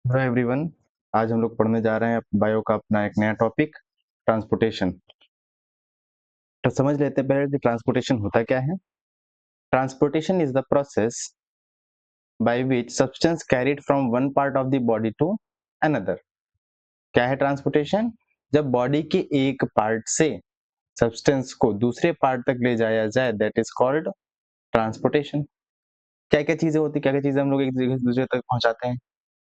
Hello everyone. आज हम लोग पढ़ने जा रहे हैं बायो का अपना एक नया टॉपिक, ट्रांसपोर्टेशन। तो समझ लेते हैं पहले कि ट्रांसपोर्टेशन होता क्या है। Transportation is the process by which substance carried from one part of the body to another. क्या है ट्रांसपोर्टेशन? जब बॉडी के एक पार्ट से सब्सटेंस को दूसरे पार्ट तक ले जाया जाए, दैट इज कॉल्ड ट्रांसपोर्टेशन। क्या क्या चीजें होती, क्या क्या चीजें हम लोग एक जगह से दूसरे तक पहुंचाते हैं?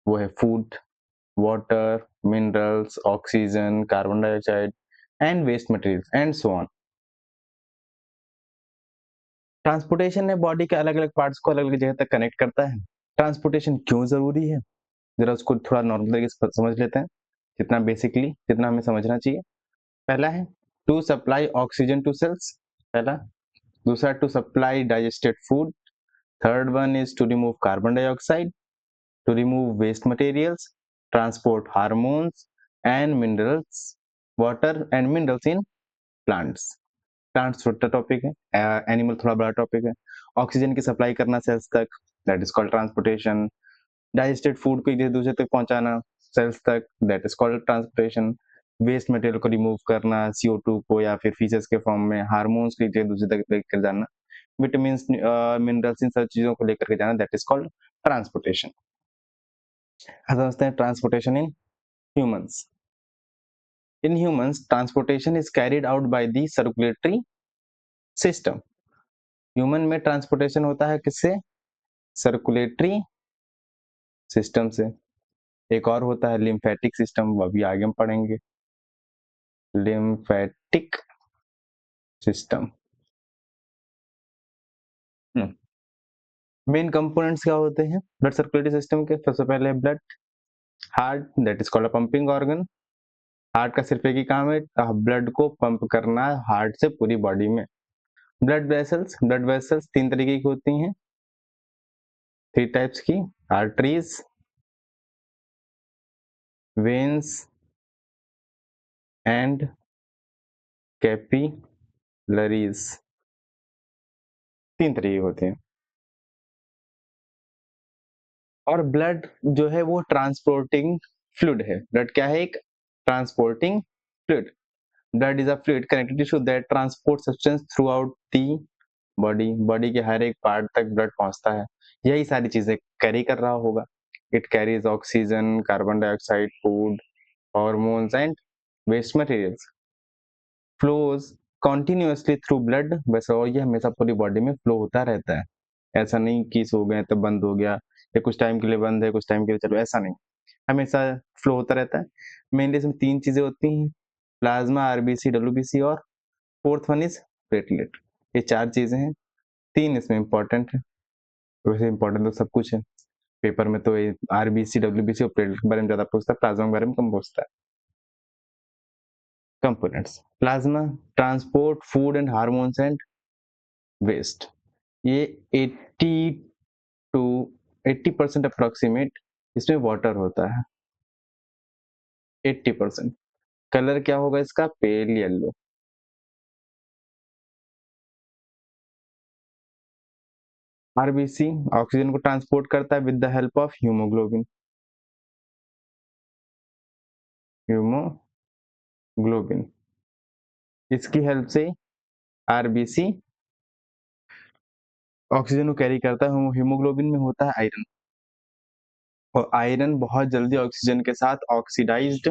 वो है food, water, minerals, oxygen, carbon dioxide, and waste materials, and so on. Transportation ने बॉडी के अलग अलग पार्ट्स को अलग अलग जगह तक कनेक्ट करता है। ट्रांसपोर्टेशन क्यों जरूरी है, जरा उसको थोड़ा नॉर्मल तरीके से समझ लेते हैं, जितना बेसिकली जितना हमें समझना चाहिए। पहला है to supply oxygen to cells, पहला। दूसरा to supply digested food. Third one is to remove carbon dioxide, to remove waste materials, transport hormones and minerals, water and minerals in plants. Plants छोटा topic है, animal थोड़ा बड़ा topic है। Oxygen की supply करना cells तक, that is called transportation. Digested food को एक जगह दूसरे तक पहुंचाना सेल्स तक, that is called transportation. Waste material को रिमूव करना, CO2 को या फिर फीचर्स के फॉर्म में, हार्मोन्स को एक जगह दूसरे तक लेकर जाना, विटामिन मिनरल्स, इन सब चीजों को लेकर के जाना, दैट इज कॉल्ड ट्रांसपोर्टेशन। समझते हैं transportation in humans. In humans, transportation is carried out by the circulatory system. Human में ट्रांसपोर्टेशन होता है किससे? सर्कुलेटरी सिस्टम से। एक और होता है लिम्फेटिक सिस्टम, वो अभी आगे हम पढ़ेंगे। Lymphatic system. मेन कंपोनेंट्स क्या होते हैं ब्लड सर्कुलेटरी सिस्टम के? सबसे पहले blood. Heart, that is called a pumping organ. Heart का सिर्फ एक ही काम है, ब्लड को पंप करना हार्ट से पूरी बॉडी में। ब्लड वेसल्स, ब्लड वेसल्स तीन तरीके की होती हैं, थ्री टाइप्स की, आर्टरीज, वेन्स एंड कैपिलरीज। तीन तरीके होते हैं। और ब्लड जो है वो ट्रांसपोर्टिंग फ्लूइड है। ब्लड क्या है? एक transporting fluid. Blood is a fluid connected tissue that transport substance through out the body. Body के हर एक पार्ट तक ब्लड पहुंचता है, यही सारी चीजें कैरी कर रहा होगा। It carries oxygen, carbon dioxide, food, hormones and waste materials. Flows continuously through blood वैसे, और ये हमेशा पूरी बॉडी में फ्लो होता रहता है। ऐसा नहीं कि सो गए तो बंद हो गया, या कुछ टाइम के लिए बंद है कुछ टाइम के लिए चलो, ऐसा नहीं, हमेशा फ्लो होता रहता है। मेनली इसमें तीन चीजें होती हैं, प्लाज्मा, आरबीसी, डब्ल्यूबीसी, और फोर्थ वन इज प्लेटलेट। ये चार चीजें हैं, तीन इसमें इंपॉर्टेंट है। वैसे इंपॉर्टेंट तो सब कुछ है, पेपर में तो आरबीसी, डब्ल्यूबीसी और प्लेटलेट के बारे में ज्यादा पूछता है, प्लाज्मा के बारे में कम पूछता है। Components, plasma transport food and hormones and waste. ये 80 टू 80% अप्रोक्सीमेट इसमें वाटर होता है। 80%। कलर क्या होगा इसका? Pale yellow. आरबीसी ऑक्सीजन को ट्रांसपोर्ट करता है with the help of haemoglobin. Haemoglobin, इसकी हेल्प से आरबीसी ऑक्सीजन को कैरी करता है। हीमोग्लोबिन में होता है आयरन, और आयरन बहुत जल्दी ऑक्सीजन के साथ ऑक्सीडाइज्ड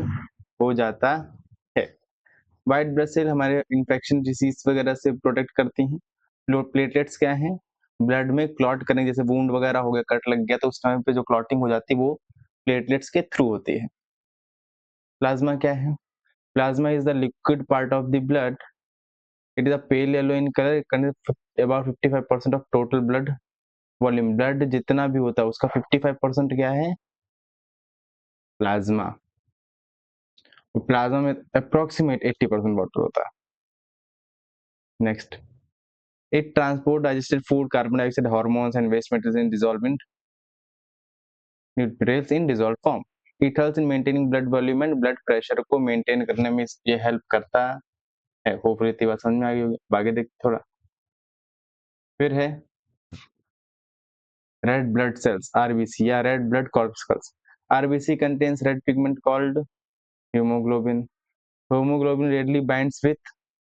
हो जाता है। व्हाइट ब्लड सेल हमारे इंफेक्शन डिसीज वगैरह से प्रोटेक्ट करती हैं। प्लेटलेट्स क्या हैं? ब्लड में क्लॉट करने, जैसे वुंड वगैरह हो गया, कट लग गया, तो उस टाइम पे जो क्लॉटिंग हो जाती है वो प्लेटलेट्स के थ्रू होती है। प्लाज्मा क्या है? Plasma is the liquid part of the blood. It is a pale yellow in colour, about 55% of total blood volume. Blood जितना भी होता है उसका 55% क्या है? प्लाज्मा। प्लाज्मा में अप्रोक्सीमेट 80% वाटर होता है। Next, it transport digested food, carbon dioxide, hormones and waste materials in dissolvent materials in dissolved form. It helps in maintaining blood volume and blood pressure को maintain करने में ये help करता है। Hopefully इतनी बात समझ में आ गई होगी। आगे देखते थोड़ा। फिर है रेड ब्लड सेल्स, आरबीसी या red blood corpuscles. RBC contains red pigment called hemoglobin. Hemoglobin readily binds with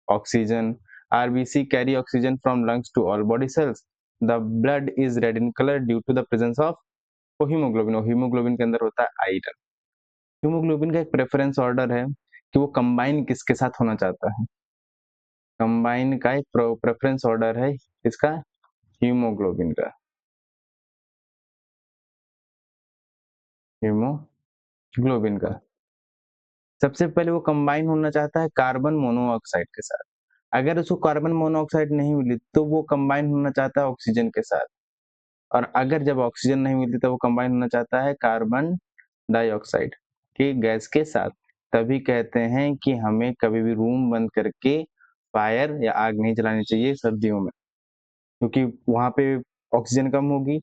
oxygen. RBC carry oxygen from lungs to all body cells. The blood is red in color due to the presence of hemoglobin. और hemoglobin के अंदर होता है iron. Haemoglobin का एक preference order है कि वो कंबाइन किसके साथ होना चाहता है. कंबाइन का एक प्रेफरेंस ऑर्डर है इसका हीमोग्लोबिन का. हीमोग्लोबिन का सबसे पहले वो कंबाइन होना चाहता है कार्बन मोनोऑक्साइड के साथ. अगर उसको कार्बन मोनोऑक्साइड नहीं मिली तो वो कंबाइन होना चाहता है ऑक्सीजन के साथ. और अगर जब ऑक्सीजन नहीं मिलती तो वो कंबाइन होना चाहता है कार्बन डाइऑक्साइड की गैस के साथ. तभी कहते हैं कि हमें कभी भी रूम बंद करके फायर या आग नहीं जलानी चाहिए सर्दियों में, क्योंकि वहां पे ऑक्सीजन कम होगी,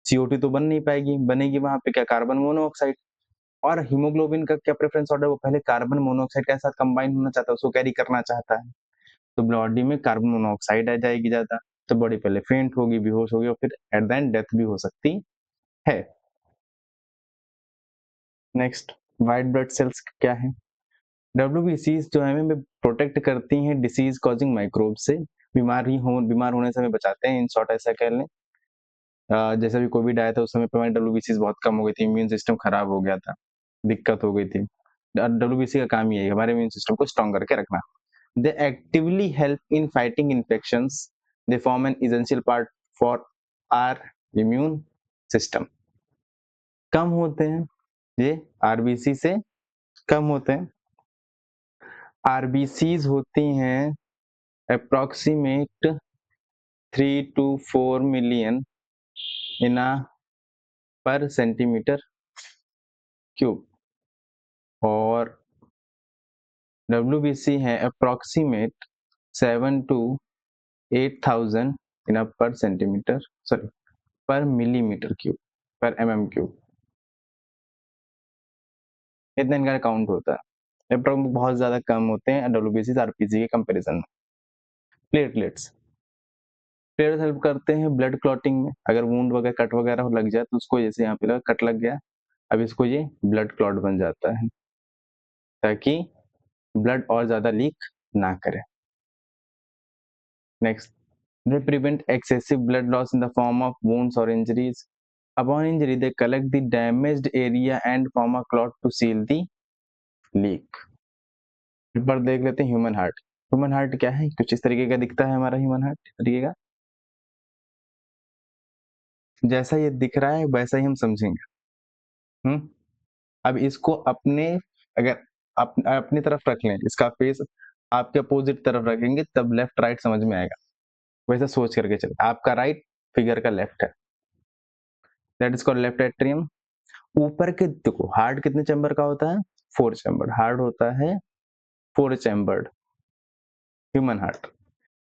CO2 तो बन नहीं पाएगी, बनेगी वहां पे क्या कार्बन मोनोऑक्साइड. और हीमोग्लोबिन का क्या प्रेफरेंस ऑर्डर, वो पहले कार्बन मोनोऑक्साइड के साथ कंबाइन होना चाहता है, उसको कैरी करना चाहता है. तो बॉडी में कार्बन मोनोऑक्साइड आ जाएगी ज्यादा, तो बॉडी पहले फेंट होगी, बेहोश होगी और फिर एट द एंड डेथ भी हो सकती है. नेक्स्ट, व्हाइट ब्लड सेल्स क्या है. WBCs जो है हमें प्रोटेक्ट करती हैं डिसीज कॉजिंग माइक्रोब से. बीमार होने से हमें बचाते हैं, इन शॉर्ट ऐसा कह लें. जैसे भी कोविड आया था उस समय पे हमारी WBCs बहुत कम हो गई थी, इम्यून सिस्टम खराब हो गया था, दिक्कत हो गई थी. WBC का काम यही है, हमारे इम्यून सिस्टम को स्ट्रॉन्ग करके रखना. They actively help in fighting infections. They form an essential part for our immune system. कम होते हैं ये RBC से, कम होते हैं. RBCs होती हैं approximate 3 to 4 million in a per centimeter cube. और WBC है अप्रोक्सीमेट 7 to 8,000 इन अ पर सेंटीमीटर, सॉरी पर मिलीमीटर क्यूब, पर mm क्यूब. इतना इनका काउंट होता है. बहुत ज्यादा कम होते हैं WBC RBC के कंपैरिजन में. प्लेटलेट्स हेल्प करते हैं ब्लड क्लॉटिंग में. अगर वुंड वगैरह कट वगैरह लग जाए तो उसको, जैसे यहाँ पे कट लग गया, अब इसको ये ब्लड क्लॉट बन जाता है ताकि ब्लड और ज्यादा लीक ना करे. Next, they prevent excessive blood loss in the form of wounds or injuries. Upon injury, they collect the damaged area and form a clot to seal the leak. एक बार देख लेते हैं ह्यूमन हार्ट. ह्यूमन हार्ट क्या है, कुछ इस तरीके का दिखता है हमारा ह्यूमन हार्ट. इस तरीके का, जैसा ये दिख रहा है वैसा ही हम समझेंगे. अब इसको अपने, अगर अपनी तरफ रख लें, इसका फेस आपके अपोजिट तरफ रखेंगे तब लेफ्ट राइट समझ में आएगा. वैसा सोच करके चले. आपका राइट फिगर का लेफ्ट है, that is called left atrium. ऊपर के देखो, हार्ट कितने चैम्बर का होता है, 4 चैम्बर. हार्ट होता है 4 चैम्बर्ड ह्यूमन हार्ट.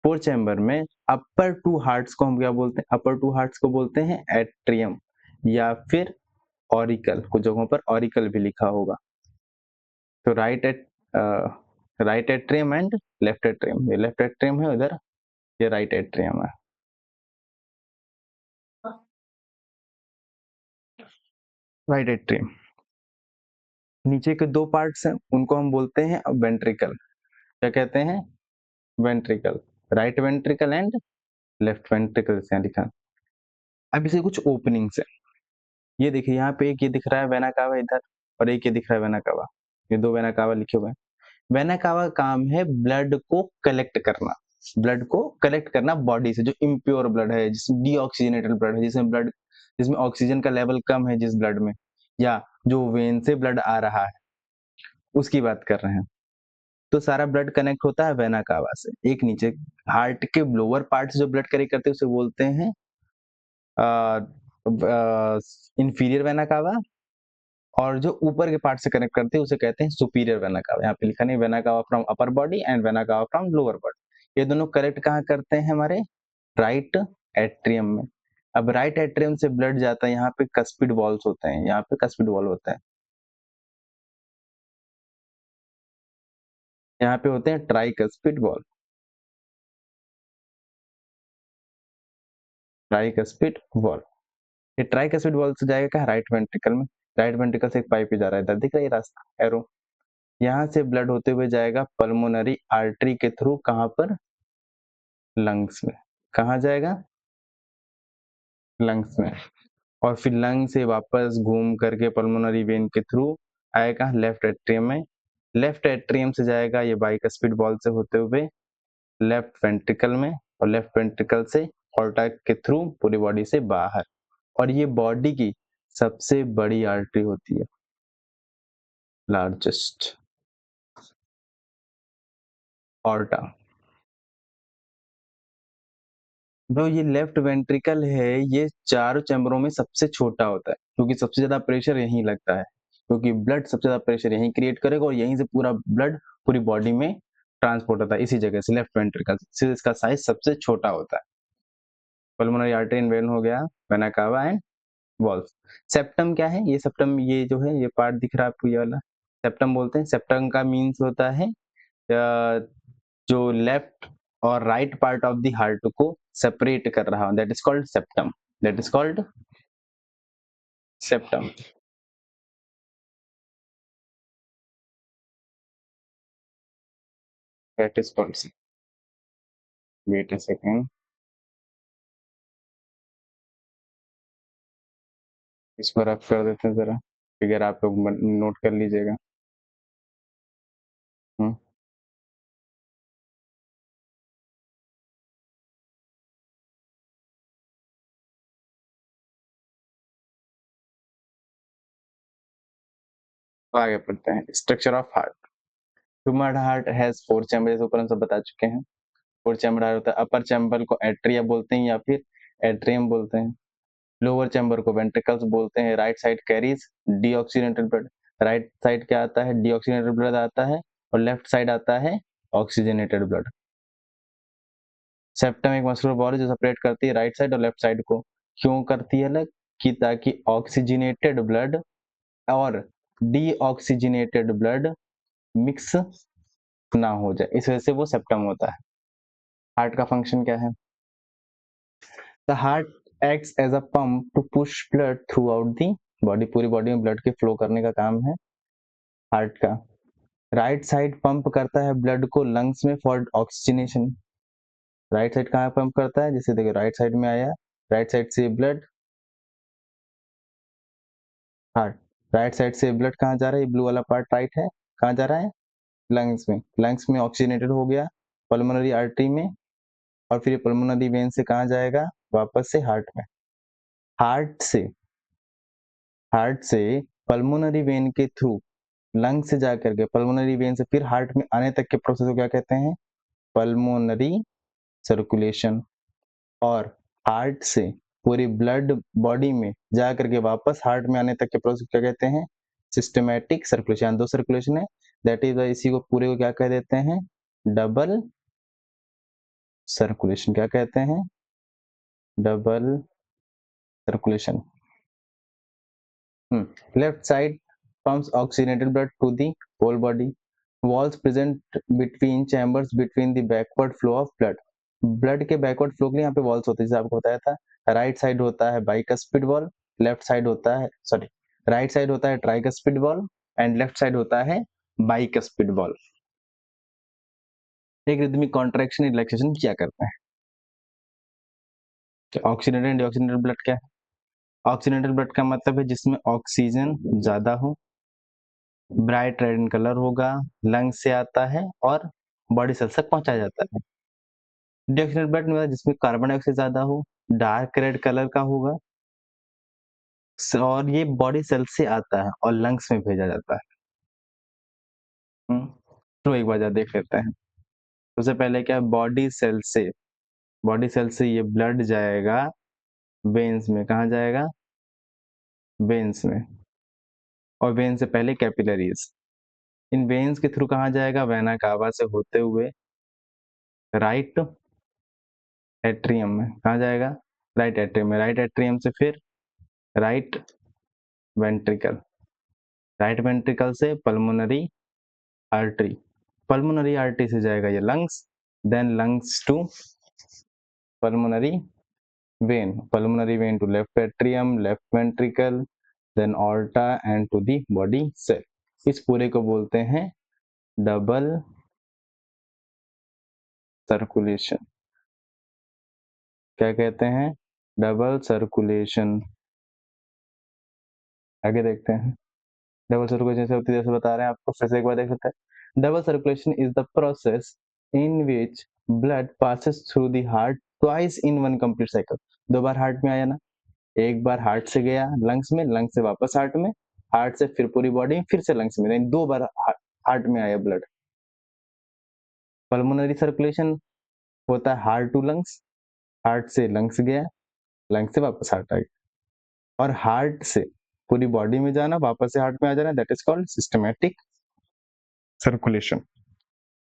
4 चैम्बर में अपर 2 हार्ट्स को हम क्या बोलते हैं, अपर 2 हार्ट्स को बोलते हैं एट्रियम या फिर ऑरिकल. कुछ जगहों पर ऑरिकल भी लिखा होगा. तो right atrium and left atrium. ये लेफ्ट एट्रियम है उधर, ये राइट एट्रियम है. राइट एट्रियम, नीचे के 2 पार्ट्स हैं उनको हम बोलते हैं वेंट्रिकल. क्या कहते हैं, ventricle. Right ventricle and left ventricle से लिखा. अब इसे कुछ ओपनिंग्स है. ये देखिए यहाँ पे एक ये दिख रहा है वेना कावा इधर, और एक ये दिख रहा है वेना कावा. ये 2 वेना कावा लिखे हुए हैं. वेना कावा काम है ब्लड को कलेक्ट करना. ब्लड को कलेक्ट करना बॉडी से, जो इम्प्योर ब्लड है, जिसमें डीऑक्सीजनेटेड ब्लड है, जिसमें ऑक्सीजन का लेवल कम है जिस ब्लड में, या जो वेन से ब्लड आ रहा है उसकी बात कर रहे हैं. तो सारा ब्लड कनेक्ट होता है वेना कावा से. एक नीचे हार्ट के लोअर पार्ट से जो ब्लड कनेक्ट करते हैं उसे बोलते हैं इंफीरियर वेना कावा, और जो ऊपर के पार्ट से कनेक्ट करते हैं उसे कहते हैं सुपीरियर वेना कावा. यहाँ पे लिखा नहीं, vena cava from upper body and vena cava from lower body. ये दोनों कनेक्ट कहाँ करते हैं, हमारे राइट एट्रियम में. अब राइट एट्रियम से ब्लड जाता है, यहाँ पे कस्पिड वॉल्स होते हैं, यहाँ पे कस्पिड वॉल होता है, यहाँ पे होते हैं ट्राइकस्पिड वॉल. ट्राइकस्पिड वॉल, ये ट्राइकस्पिड वॉल से जाएगा राइट वेंट्रिकल में. राइट वेंट्रिकल से एक पाइप जा रहा है, इधर दिख रहा है ये रास्ता एरो, यहाँ से ब्लड होते हुए जाएगा पल्मोनरी आर्टरी के थ्रू, कहाँ पर, लंग्स में। कहाँ जाएगा, लंग्स में। और फिर लंग से वापस घूम करके पल्मोनरी वेन के थ्रू आएगा लेफ्ट एट्रियम में। लेफ्ट एट्रियम से जाएगा ये बाइकस्पिड वॉल से होते हुए लेफ्ट वेंट्रिकल में, और लेफ्ट वेंट्रिकल से ऑर्टा के थ्रू पूरी बॉडी से बाहर। और ये बॉडी की सबसे बड़ी आर्टरी होती है, लार्जेस्ट, ऑर्टा। जो ये लेफ्ट वेंट्रिकल है ये चारों चैम्बरों में सबसे छोटा होता है, क्योंकि सबसे ज्यादा प्रेशर यहीं लगता है, क्योंकि ब्लड सबसे ज्यादा प्रेशर यहीं क्रिएट करेगा और यहीं से पूरा ब्लड पूरी बॉडी में ट्रांसपोर्ट होता है, इसी जगह से लेफ्ट वेंट्रिकल से इसका साइज सबसे छोटा होता है। पल्मोनरी आर्टरी एंड वेन हो गया, vena cava and walls. Septum क्या है, ये सेप्टम, ये जो है ये पार्ट दिख रहा है आपको, ये वाला सेप्टम बोलते हैं। सेप्टम का मीन्स होता है जो लेफ्ट और right part of the heart को सेपरेट कर रहा, that is called septum, that is called septum. That is called, wait a second, इस पर आप कर देते हैं जरा, फिगर आप लोग नोट कर लीजिएगा। हम्म, तो आगे पढ़ते हैं, structure of heart. Human heart has four chamber, जैसे ऊपर हम सब बता चुके हैं। फोर चैम्बर हार्ट होता है, अपर चैम्बर को एट्रिया बोलते हैं या फिर एट्रियम बोलते हैं, लोअर चैम्बर को वेंट्रिकल्स बोलते हैं। Right side carries deoxygenated blood, right side क्या आता है, डीऑक्सीजनेटेड ब्लड आता है, और लेफ्ट साइड आता है ऑक्सीजनेटेड ब्लड। सेप्टम एक मस्कुलर बॉल है जो सेपरेट करती है राइट साइड और लेफ्ट साइड को। क्यों करती है अलग, कि ताकि ऑक्सीजनेटेड ब्लड और डीऑक्सीजनेटेड ब्लड मिक्स ना हो जाए, इस वजह से वो सेप्टम होता है। हार्ट का फंक्शन क्या है, the heart acts as a pump to push blood throughout the body, पूरी बॉडी में ब्लड के फ्लो करने का काम है हार्ट का। राइट साइड पंप करता है ब्लड को लंग्स में फॉर ऑक्सीजनेशन। राइट साइड कहाँ पंप करता है, जैसे देखो राइट साइड में आया, राइट साइड से ब्लड, हार्ट, राइट साइड से ब्लड कहाँ जा रहा है, ये ब्लू वाला पार्ट राइट है, कहाँ जा रहा है, लंग्स में। लंग्स में ऑक्सीजनेटेड हो गया पल्मोनरी आर्टरी में, और फिर पल्मोनरी वेन से कहाँ जाएगा, वापस से हार्ट में। हार्ट से, हार्ट से पल्मोनरी वेन के थ्रू लंग से जाकर के पल्मोनरी वेन से फिर हार्ट में आने तक के प्रोसेस को क्या कहते हैं, पल्मोनरी सर्कुलेशन। और हार्ट से पूरी ब्लड बॉडी में जा करके वापस हार्ट में आने तक के प्रोसेस क्या कहते हैं, सिस्टमैटिक सर्कुलेशन। दो सर्कुलेशन है, दैट इज इसी को पूरे को क्या कह देते हैं, डबल सर्कुलेशन। क्या कहते हैं, double circulation. Left side pumps oxygenated blood to the whole body. Walls present between chambers between the backward flow of blood. Blood के बैकवर्ड फ्लो के लिए यहाँ पे वॉल्स होते हैं, जैसे आपको बताया था। राइट साइड होता है बाइकस्पिड वॉल, लेफ्ट साइड होता है, सॉरी, राइट साइड होता है tricuspid wall and left side होता है बाइकस्पिड वॉल। एक रिदमिक कॉन्ट्रैक्शन रिलैक्सेशन क्या करता है, ऑक्सीजनेटेड एंड डीऑक्सीजनेटेड ब्लड क्या है, ऑक्सीजनेटेड ब्लड का मतलब है जिसमें ऑक्सीजन ज्यादा हो, ब्राइट रेड इन कलर होगा, लंग से आता है और बॉडी सेल्स तक पहुंचाया जाता है। डीऑक्सीजनेटेड ब्लड में जिसमें कार्बन डाइऑक्साइड ज्यादा हो, डार्क रेड कलर का होगा, और ये बॉडी सेल से आता है और लंग्स में भेजा जाता है। तो एक बार जरा देख लेते हैं। सबसे पहले क्या, बॉडी सेल से, बॉडी सेल से ये ब्लड जाएगा वेन्स में, कहाँ जाएगा, वेन्स में, और वेन से पहले कैपिलरीज। इन वेन्स के थ्रू कहाँ जाएगा, वेना कावा से होते हुए राइट एट्रियम में, कहाँ जाएगा, राइट एट्रियम में, राइट एट्रियम से फिर राइट वेंट्रिकल, राइट वेंट्रिकल से पल्मोनरी आर्टरी, पल्मोनरी आर्टरी से जाएगा ये lungs, then lungs to pulmonary vein, pulmonary vein to left atrium, left ventricle, then aorta and to the body cell. इस पूरे को बोलते हैं डबल सर्कुलेशन। क्या कहते हैं? Double circulation. आगे देखते हैं डबल सर्कुलेशन जैसे होती है, जैसे बता रहे हैं आपको, फिर से एक बार देख लेते हैं। Double circulation is the process in which blood passes through the heart twice in one complete cycle. दो बार हार्ट में आया ना, एक बार हार्ट से गया लंग्स में, लंग्स से वापस हार्ट में, हार्ट से फिर पूरी बॉडी में, फिर से लंग्स में, यानी दो बार हार्ट में आया ब्लड। पल्मोनरी सर्कुलेशन होता है हार्ट टू लंग्स, हार्ट से लंग्स गया, लंग्स से वापस हार्ट आ गया, और हार्ट से पूरी बॉडी में जाना, वापस से हार्ट में आ जाना, that is called systematic circulation.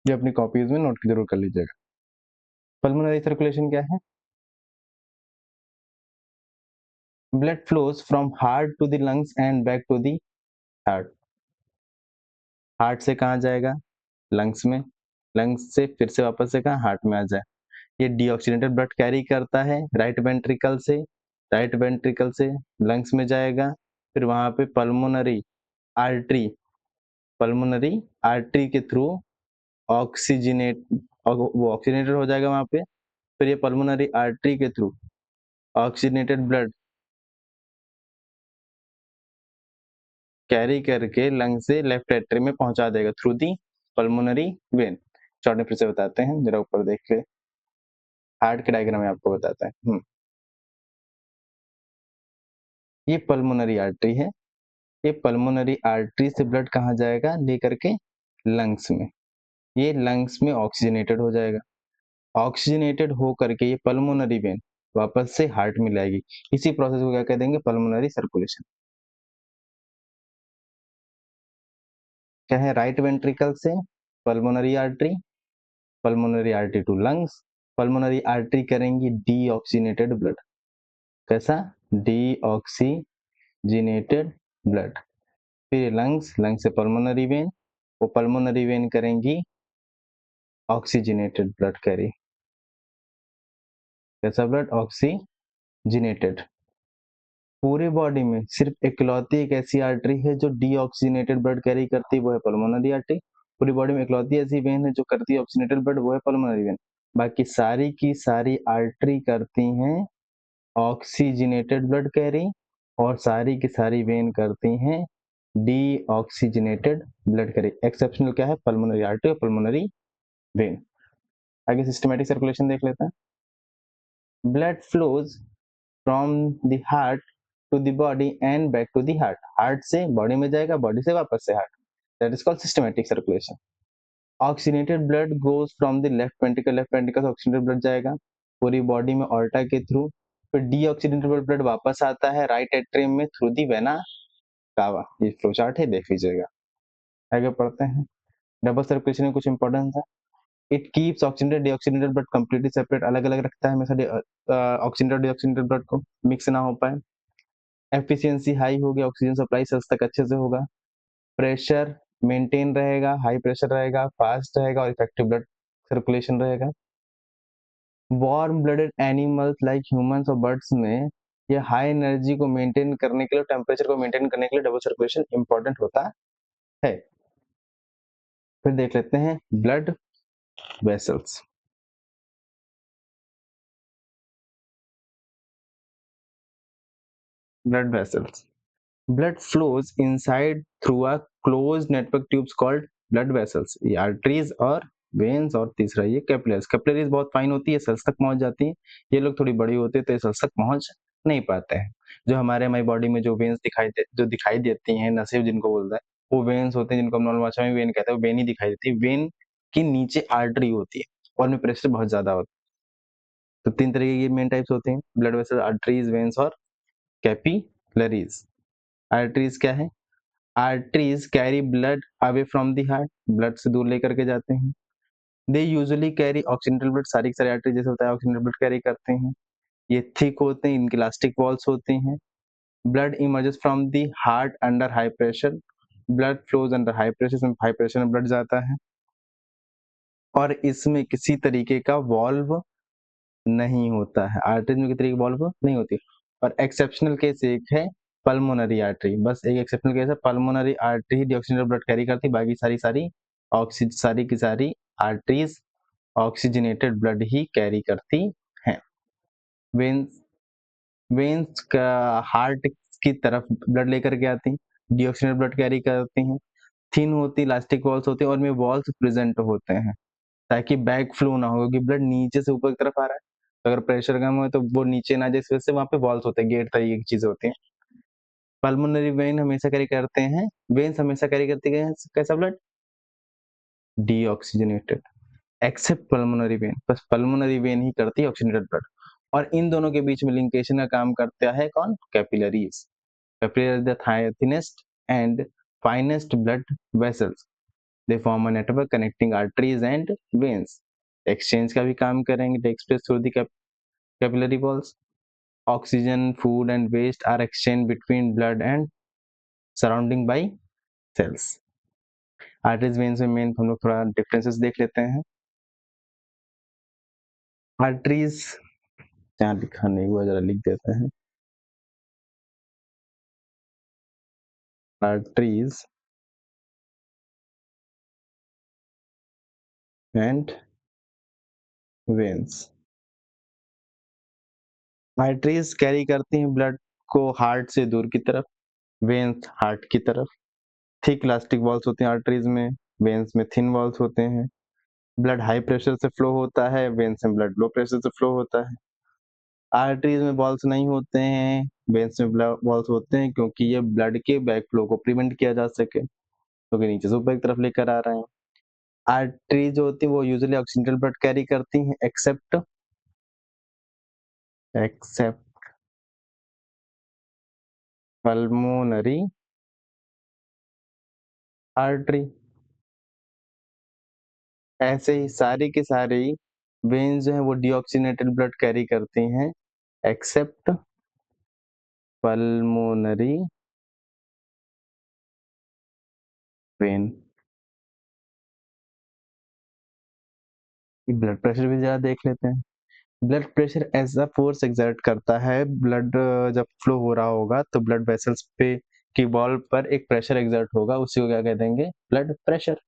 ये अपनी कॉपीज में नोट जरूर कर लीजिएगा। पल्मोनरी सर्कुलेशन क्या है? Blood flows from heart to the lungs and back to the heart. Heart से कहाँ जाएगा? लंग्स में, लंग्स से फिर से वापस से कहाँ? हार्ट में आ जाए। ये डीऑक्सीनेटेड ब्लड कैरी करता है राइट वेंट्रिकल से, राइट वेंट्रिकल से लंग्स में जाएगा, फिर वहां पे पल्मोनरी आर्टरी, पल्मोनरी आर्टरी के थ्रू ऑक्सीजनेट, वो ऑक्सीजनेटेड हो जाएगा वहां पे, फिर ये पल्मोनरी आर्टरी के थ्रू ऑक्सीजनेटेड ब्लड कैरी करके लंग से लेफ्ट एट्री में पहुंचा देगा through the pulmonary vein. Short में फिर से बताते हैं, जरा ऊपर देख के हार्ट के डायग्राम में आपको बताते हैं। ये पल्मोनरी आर्टरी है, ये पल्मोनरी आर्टरी से ब्लड कहाँ जाएगा? लेकर के लंग्स में, ये लंग्स में ऑक्सीजनेटेड हो जाएगा, ऑक्सीजनेटेड हो करके ये पल्मोनरी वेन वापस से हार्ट में लाएगी। इसी प्रोसेस को क्या कह देंगे? Pulmonary circulation. क्या है? राइट वेंट्रिकल से pulmonary artery to lungs, pulmonary artery करेंगी डीऑक्सीनेटेड ब्लड। कैसा? Deoxygenated blood. फिर लंग्स, लंग्स से पल्मोनरी वेन, वो पल्मोनरी वेन करेंगी ऑक्सीजनेटेड ब्लड कैरी। कैसा ब्लड? ऑक्सीजनेटेड। पूरे बॉडी में सिर्फ इकलौती एक ऐसी आर्टरी है जो डीऑक्सीजनेटेड ब्लड कैरी करती है, वो है पल्मोनरी आर्टरी। पूरी बॉडी में इकलौती ऐसी वेन है जो करती है ऑक्सीजनेटेड ब्लड, वो है पल्मोनरी वेन। बाकी सारी की सारी आर्टरी करती हैं ऑक्सीजनेटेड ब्लड कैरी, और सारी की सारी वेन करती हैं डीऑक्सीजनेटेड ब्लड कैरी। एक्सेप्शनल क्या है? पल्मोनरी आर्टरी और पल्मोनरी वेन। आगे सिस्टमैटिक सर्कुलेशन देख लेते हैं। Blood flows from the heart to the body and back to the heart. Heart से बॉडी में जाएगा, बॉडी से वापस से heart, that is called systematic circulation. Oxygenated blood goes from the left ventricle, left ventricle से oxygenated blood जाएगा पूरी body में ऑर्टा के थ्रू, फिर डीऑक्सीजनेटेड ब्लड वापस आता है राइट एट्रियम में थ्रू दी वेना कावा। ये फ्लो चार्ट है, देख लीजिएगा। आगे पढ़ते हैं। डबल सर्कुलेशन में कुछ इंपॉर्टेंस है। It keeps oxygenated deoxygenated blood completely separate, अलग अलग रखता है हमेशा ऑक्सीजनेटेड डीऑक्सीजनेटेड ब्लड को, मिक्स ना हो पाए। एफिशिएंसी हाई होगी, ऑक्सीजन सप्लाई सेल्स तक अच्छे से होगा। प्रेशर मेंटेन रहेगा, हाई प्रेशर रहेगा, फास्ट रहेगा और इफेक्टिव ब्लड सर्कुलेशन रहेगा। Warm blooded animals like humans और बर्ड्स में ये हाई एनर्जी को मेंटेन करने के लिए, टेम्परेचर को मेंटेन करने के लिए डबल सर्कुलेशन इंपॉर्टेंट होता है। फिर देख लेते हैं blood vessels. Blood vessels, blood flows inside through a closed network tubes called blood vessels। ये arteries और veins, और तीसरा ये कैपिलरीज। कैपिलरीज बहुत फाइन होती है, सेल्स तक पहुंच जाती है, ये लोग थोड़ी बड़ी होती है तो ये सेल्स तक पहुंच नहीं पाते हैं। जो हमारे हमारी बॉडी में जो वेन्स जो दिखाई देती हैं, नसें जिनको बोलता है, वो वेन्स होते हैं जिनको हम नॉर्मल भाषा में वेन कहते हैं, वो वेन ही दिखाई देती है। वेन के नीचे आर्टरी होती है और उनमें प्रेशर बहुत ज्यादा होता है। तो तीन तरीके की मेन टाइप्स होते हैं ब्लड वेसल, आर्टरीज, वेन्स और कैपिलरीज। आर्टरीज क्या है? Arteries carry blood away from the heart, blood से दूर लेकर के जाते हैं। They usually carry oxygenated blood, सारी की सारी आर्टरी जैसे होता है ऑक्सीजनेटेड ब्लड कैरी करते हैं। ये थिक होते हैं, इनकी इलास्टिक वॉल्स होती हैं। Blood emerges from the heart under high pressure, blood flows under high pressure, high pressure में ब्लड जाता है, और इसमें किसी तरीके का वॉल्व नहीं होता है। आर्टरीज में किसी तरीके की वॉल्व नहीं होती। और एक्सेप्शनल केस एक है पल्मोनरी आर्टरी, बस एक एक्सेप्शनल केस है, पल्मोनरी आर्टरी ही डीऑक्सीजनेटेड ब्लड कैरी करती, बाकी सारी की सारी आर्टरीज ऑक्सीजनेटेड ब्लड ही कैरी करती हैं। वेन्स का हार्ट की तरफ ब्लड लेकर के आती, डीऑक्सीजनेटेड ब्लड कैरी करती हैं, थिन होती, इलास्टिक वॉल्स होती हैं और में वॉल्स प्रेजेंट होते हैं ताकि बैक फ्लो ना हो, क्योंकि ब्लड नीचे से ऊपर की तरफ आ रहा है, तो अगर प्रेशर कम हो तो वो नीचे ना जाए, इस वजह से वहाँ पे वॉल्स होते हैं, गेट तरीके की चीजें होती हैं। पल्मोनरी वेन हमेशा कैरी करते हैं, वेन्स हमेशा कैरी करती है कैसा blood, deoxygenated, accept pulmonary vein, बस पल्मोनरी वेन ही करती है ऑक्सीजनेटेड ब्लड। और इन दोनों के बीच में लिंकेशन का काम करता है कौन, capillaries. Capillary the thinnest and finest blood vessels, they form a network connecting arteries and veins. Exchange का भी काम करेंगे, takes place through the capillary walls. Oxygen, food and waste are exchange between blood and surrounding by cells. Arteries veins में main हम लोग थोड़ा differences देख लेते हैं। आर्टरीज यहाँ लिखा नहीं हुआ, जरा लिख देते हैं। Arteries and veins, arteries carry करती हैं ब्लड को हार्ट से दूर की तरफ, वेन्स हार्ट की तरफ। थिक इलास्टिक वॉल्स होते हैं आर्टरीज में, वेन्स में थिन वॉल्स होते हैं। ब्लड हाई प्रेशर से फ्लो होता है, वेन्स में ब्लड लो प्रेशर से फ्लो होता है। आर्टरीज में वॉल्स नहीं होते हैं, वेन्स में वॉल्स होते हैं, क्योंकि ये ब्लड के बैक फ्लो को प्रिवेंट किया जा सके, क्योंकि नीचे से ऊपर की तरफ लेकर आ रहे हैं। आर्टरी जो होती है वो यूजुअली ऑक्सीजनल ब्लड कैरी करती हैं, एक्सेप्ट पल्मोनरी आर्टरी। ऐसे ही सारी की सारी वेन्स जो है वो डीऑक्सीजनेटेड ब्लड कैरी करती हैं, accept pulmonary vein. Blood pressure भी जरा देख लेते हैं। ब्लड प्रेशर ऐसा फोर्स एक्सर्ट करता है, ब्लड जब फ्लो हो रहा होगा तो ब्लड वेसल्स पे की वॉल पर एक प्रेशर एक्सर्ट होगा, उसी को क्या कह देंगे, blood pressure.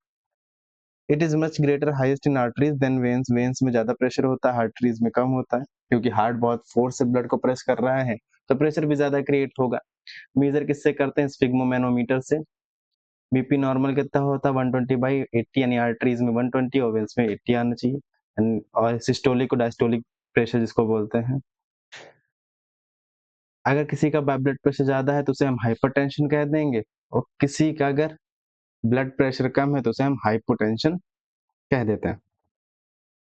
It is much greater highest in arteries then veins, veins में ज्यादा प्रेशर होता है, आर्टरीज में कम होता है, क्योंकि हार्ट बहुत फोर्स से ब्लड को प्रेस कर रहा है तो प्रेशर भी ज्यादा क्रिएट होगा। मेजर किससे करते हैं, स्फिग्मोमैनोमीटर से। बीपी नॉर्मल कितना होता है, 120/80, यानी आर्टरीज में 120 और वेन्स में 80 आना चाहिए। और सिस्टोलिक और डायस्टोलिक प्रेशर जिसको बोलते हैं। अगर किसी का ब्लड प्रेशर ज्यादा है तो उसे हम हाइपरटेंशन कह देंगे, और किसी का अगर ब्लड प्रेशर कम है तो उसे हम हाइपोटेंशन कह देते हैं।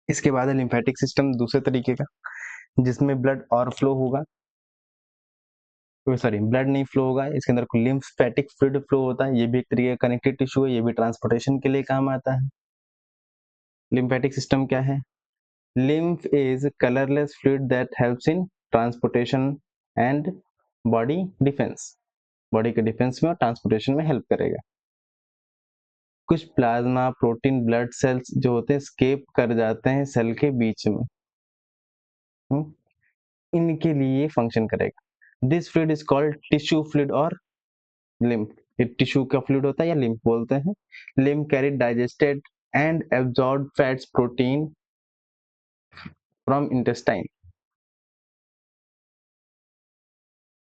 इसके बाद है लिम्फेटिक सिस्टम, दूसरे तरीके का, जिसमें ब्लड और फ्लो होगा, सॉरी ब्लड नहीं फ्लो होगा, इसके अंदर लिम्फेटिक फ्लूइड फ्लो होता है, ये भी एक तरीके का कनेक्टिव टिश्यू है, ये भी ट्रांसपोर्टेशन के लिए काम आता है। लिम्फेटिक सिस्टम क्या है, lymph is colorless fluid that helps in transportation and body defense, body के डिफेंस में और ट्रांसपोर्टेशन में हेल्प करेगा। कुछ प्लाज्मा प्रोटीन ब्लड सेल्स जो होते हैं स्केप कर जाते हैं सेल के बीच में, इनके लिए फंक्शन करेगा। This fluid is called tissue fluid और लिम्फ, ये टिश्यू का फ्लूइड होता है या लिम्फ बोलते हैं। Lymph carry digested and absorb fats protein from intestine,